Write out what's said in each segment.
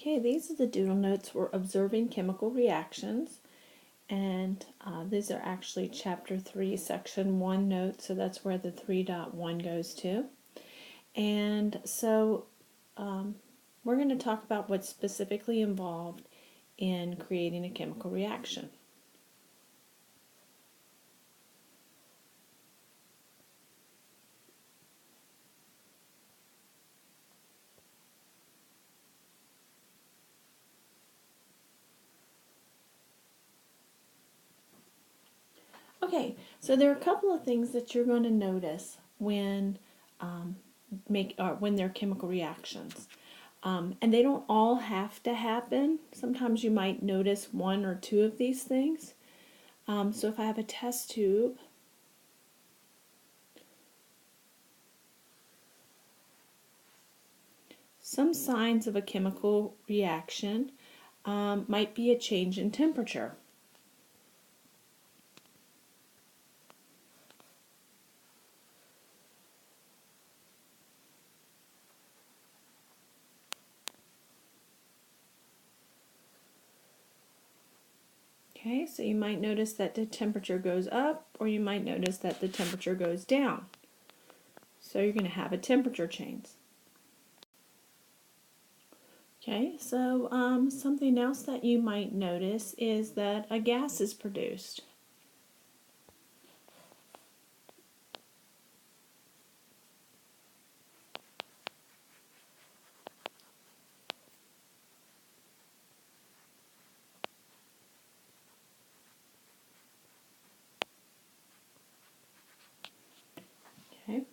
Okay, these are the doodle notes for observing chemical reactions, and these are actually Chapter 3, Section 1 notes, so that's where the 3.1 goes to. And so we're going to talk about what's specifically involved in creating a chemical reaction. Okay, so there are a couple of things that you're going to notice when when they're chemical reactions. And they don't all have to happen. Sometimes you might notice one or two of these things. So if I have a test tube, some signs of a chemical reaction might be a change in temperature. Okay, so you might notice that the temperature goes up, or you might notice that the temperature goes down. So you're going to have a temperature change. Okay, so something else that you might notice is that a gas is produced. Okay,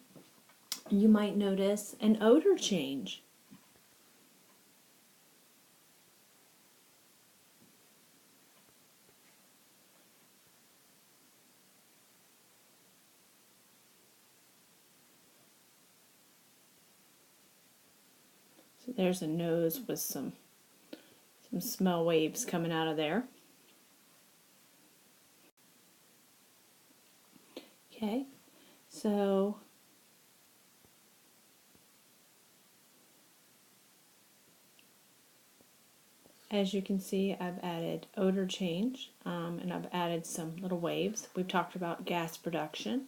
you might notice an odor change. So there's a nose with some smell waves coming out of there. Okay, so as you can see, I've added odor change, and I've added some little waves. We've talked about gas production,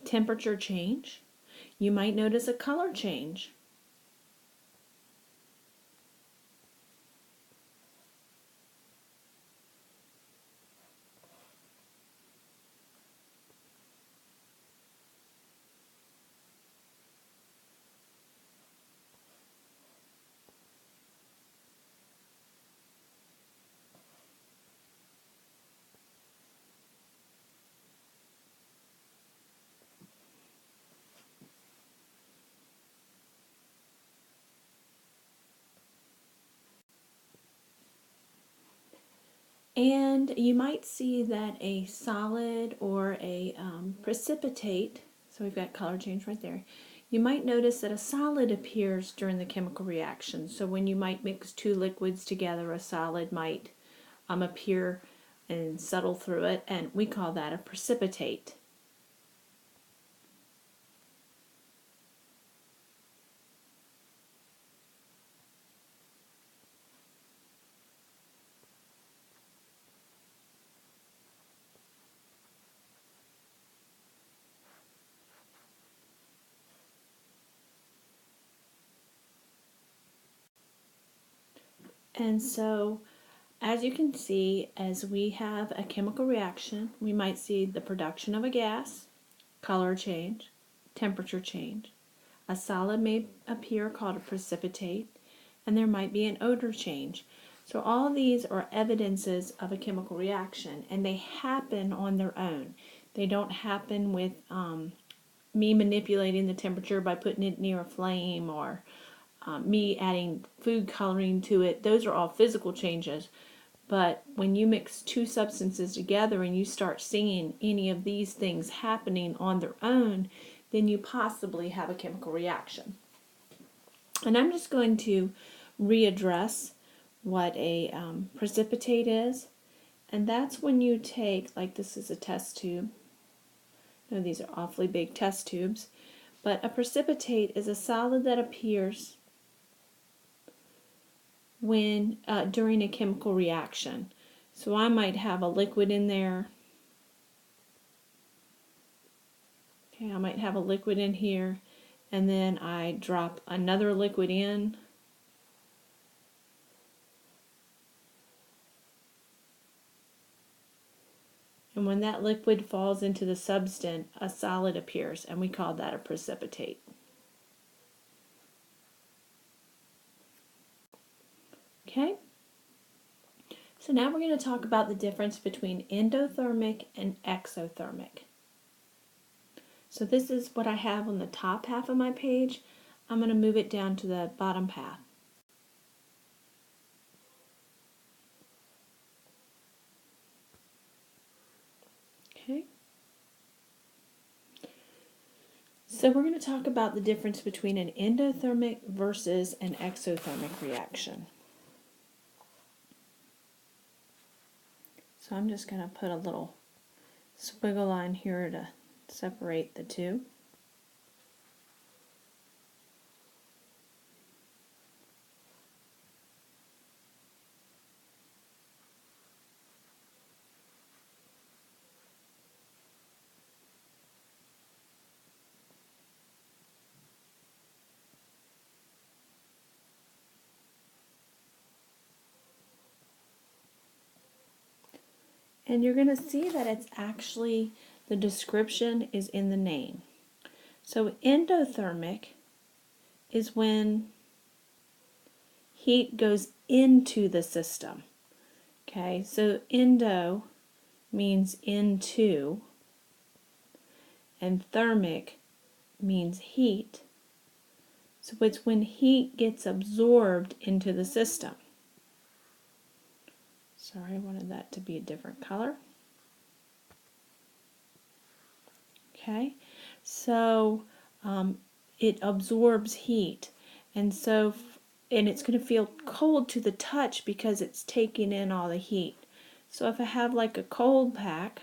temperature change. You might notice a color change. And you might see that a solid or a precipitate, so we've got color change right there, you might notice that a solid appears during the chemical reaction. So when you might mix two liquids together, a solid might appear and settle through it, and we call that a precipitate. And so, as you can see, as we have a chemical reaction, we might see the production of a gas, color change, temperature change. A solid may appear called a precipitate, and there might be an odor change. So all these are evidences of a chemical reaction, and they happen on their own. They don't happen with me manipulating the temperature by putting it near a flame, or me adding food coloring to it. Those are all physical changes. But when you mix two substances together and you start seeing any of these things happening on their own, then you possibly have a chemical reaction. And I'm just going to readdress what a precipitate is. And that's when you take, like this is a test tube. Now these are awfully big test tubes. But a precipitate is a solid that appears when during a chemical reaction. So I might have a liquid in there. Okay, I might have a liquid in here, and then I drop another liquid in. And when that liquid falls into the substance, a solid appears, and we call that a precipitate. Okay? So now we're going to talk about the difference between endothermic and exothermic. So this is what I have on the top half of my page. I'm going to move it down to the bottom half. Okay. So we're going to talk about the difference between an endothermic versus an exothermic reaction. So I'm just going to put a little squiggle line here to separate the two. And you're going to see that it's actually, the description is in the name. So endothermic is when heat goes into the system. Okay, so endo means into, and thermic means heat. So it's when heat gets absorbed into the system. Sorry, I wanted that to be a different color. Okay, so it absorbs heat, and it's going to feel cold to the touch because it's taking in all the heat. So if I have like a cold pack,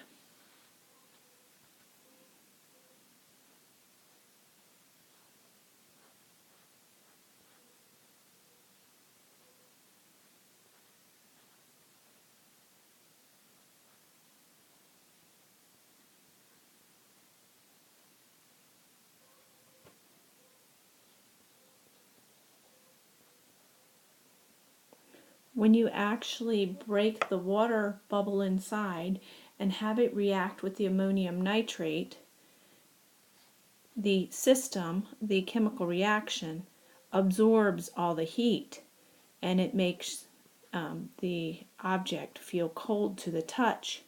when you actually break the water bubble inside and have it react with the ammonium nitrate, the system, the chemical reaction, absorbs all the heat, and it makes the object feel cold to the touch,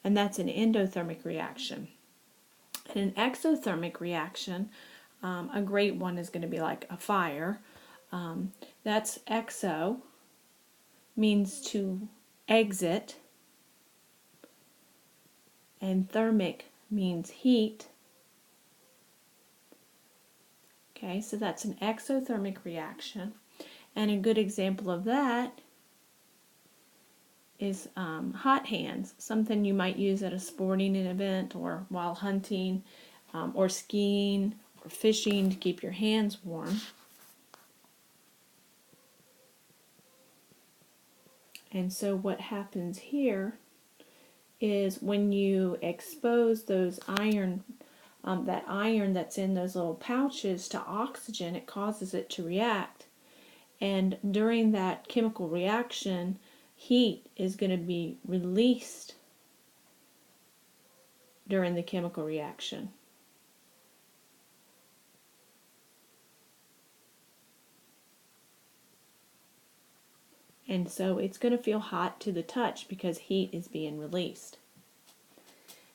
and that's an endothermic reaction. In an exothermic reaction, a great one is going to be like a fire. That's exo, means to exit, and thermic means heat. Okay, so that's an exothermic reaction. And a good example of that is hot hands, something you might use at a sporting event or while hunting or skiing or fishing to keep your hands warm. And so what happens here is when you expose those iron, that iron that's in those little pouches to oxygen, it causes it to react. And during that chemical reaction, heat is going to be released during the chemical reaction. And so it's going to feel hot to the touch because heat is being released.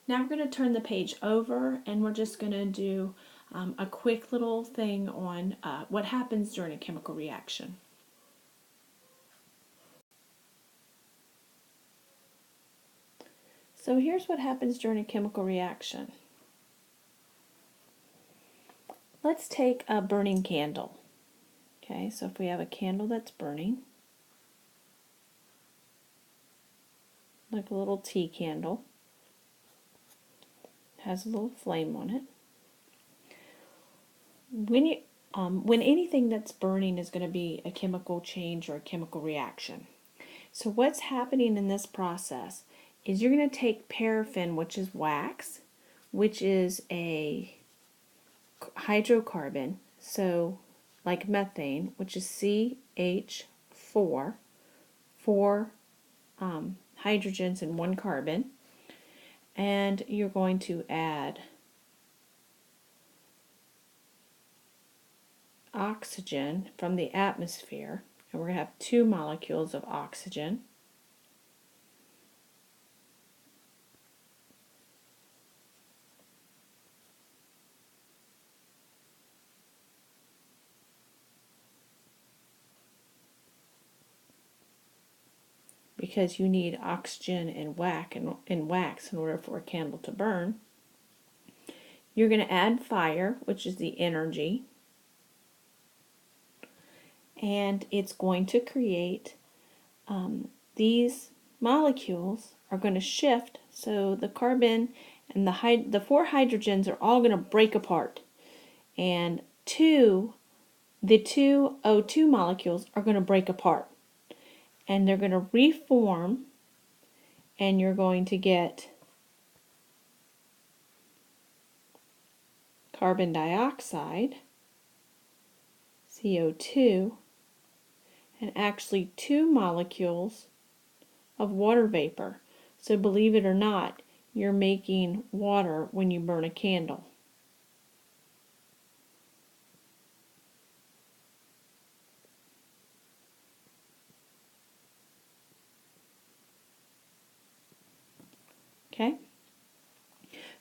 Now we're going to turn the page over, and we're just going to do a quick little thing on what happens during a chemical reaction. So here's what happens during a chemical reaction. Let's take a burning candle. Okay, so if we have a candle that's burning, like a little tea candle, has a little flame on it. when anything that's burning is going to be a chemical change or a chemical reaction. So what's happening in this process is you're going to take paraffin, which is wax, which is a hydrocarbon, so like methane, which is CH4, four hydrogens and one carbon, and you're going to add oxygen from the atmosphere, and we're going to have 2 molecules of oxygen. Because you need oxygen and wax in order for a candle to burn. You're going to add fire, which is the energy, and it's going to create these molecules are going to shift, so the carbon and the 4 hydrogens are all going to break apart, and the 2 O2 molecules are going to break apart, and they're going to reform, and you're going to get carbon dioxide, CO2, and actually 2 molecules of water vapor. So believe it or not, you're making water when you burn a candle. Okay?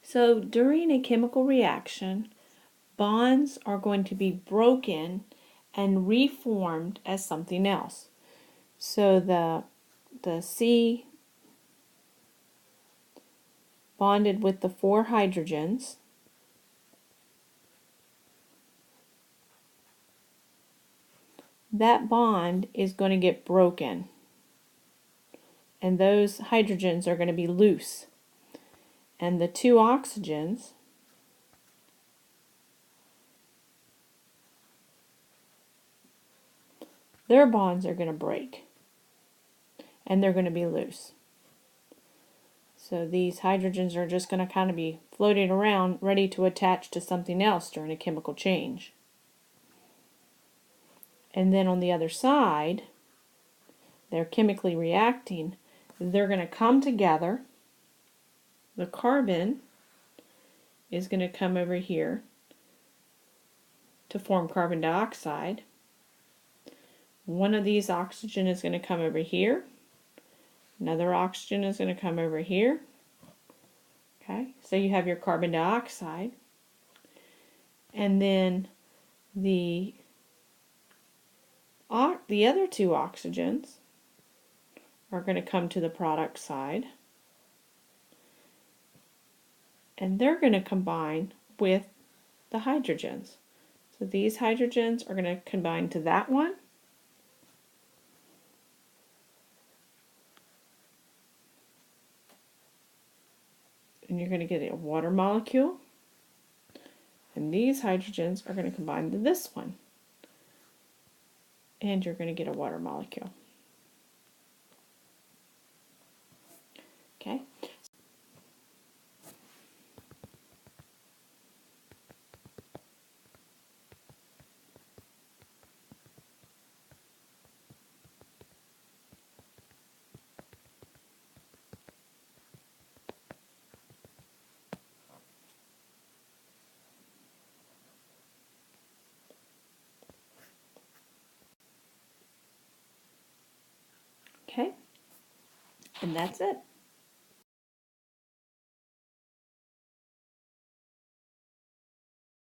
So during a chemical reaction, bonds are going to be broken and reformed as something else. So the C bonded with the 4 hydrogens, that bond is going to get broken, and those hydrogens are going to be loose. And the 2 oxygens their bonds are going to break, and they're going to be loose. So these hydrogens are just going to kind of be floating around, ready to attach to something else during a chemical change. And then on the other side, they're chemically reacting. They're going to come together. The carbon is going to come over here to form carbon dioxide. One of these oxygen is going to come over here. Another oxygen is going to come over here. Okay, so you have your carbon dioxide. And then the other 2 oxygens are going to come to the product side. And they're going to combine with the hydrogens. So these hydrogens are going to combine to that one. And you're going to get a water molecule. And these hydrogens are going to combine to this one. And you're going to get a water molecule. Okay. Okay. And that's it.